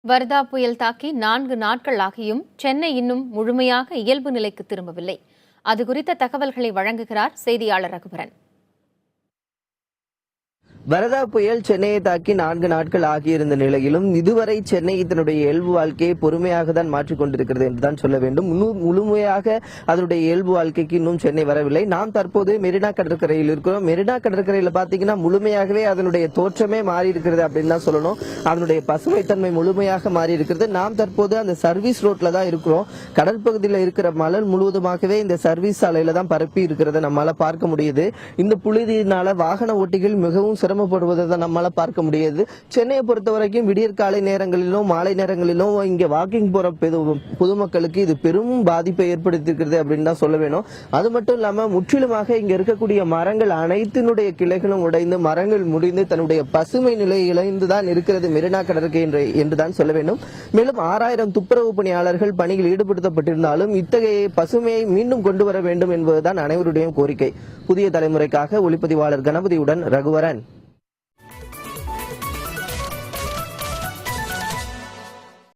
வர்தா புயல் தாக்கி 4 நாட்கள் ஆகியும் சென்னை இன்னும் முழுமையாக இயல்பு நிலைக்கு திரும்பவில்லை. அது குறித்த தகவல்களை வழங்குகிறார் செய்தியாளர் ரகுவரன். வரதா புயல் சென்னையை தாக்கி 4 நாட்கள் ஆகியிருந்த நிலையிலும் இதுவரை சென்னை தன்னுடைய இயல்பு வாழ்க்கையை பொறுமையாக தான் மாற்றிக் கொண்டிருக்கிறது என்றுதான் சொல்ல வேண்டும். முழுமையாக அதனுடைய இயல்பு வாழ்க்கைக்கு இன்னும் சென்னை வரவில்லை. நாம் தற்போது மெரினா கடற்கரையில் இருக்கிறோம். மெரினா கடற்கரையில் பாத்தீங்கன்னா முழுமையாகவே அதனுடைய தோற்றமே மாறி இருக்கிறது அப்படின்னு தான் சொல்லணும். அதனுடைய பசுமைத்தன்மை முழுமையாக மாறி இருக்கிறது. நாம் தற்போது அந்த சர்வீஸ் ரோட்ல தான் இருக்கிறோம். கடற்பகுதியில் இருக்கிற மணல் முழுவதுமாகவே இந்த சர்வீஸ் சாலையில தான் பரப்பி இருக்கிறத நம்மளால பார்க்க முடியுது. இந்த புழுதியினால வாகன ஓட்டிகள் மிகவும் சிரமப்படுவதை நம்மால பார்க்க முடியாது. சென்னையை பொறுத்த வரைக்கும் விடியற் காலை நேரங்களிலும் மாலை நேரங்களிலும் இங்க வாக்கிங் போற பொதுமக்களுக்கு இது பெரும் பாதிப்பை ஏற்படுத்தியிருக்கிறது அப்படின்னு தான் சொல்ல வேணும். அது மட்டும் இல்லாம முற்றிலுமாக இங்க இருக்கக்கூடிய மரங்கள் அனைத்தினுடைய கிளைகளும் உடைந்து மரங்கள் முடிந்து தன்னுடைய பசுமை நிலை இழந்துதான் இருக்கிறது மெரினா கடற்கரை என்றுதான் சொல்ல வேண்டும். மேலும் 6000 துப்புரவு பணியாளர்கள் பணியில் ஈடுபடுத்தப்பட்டிருந்தாலும் இத்தகைய பசுமையை மீண்டும் கொண்டு வர வேண்டும் என்பதுதான் அனைவருடைய கோரிக்கை. புதிய தலைமுறைக்காக ஒளிப்பதிவாளர் கணபதியுடன் ரகுவரன்.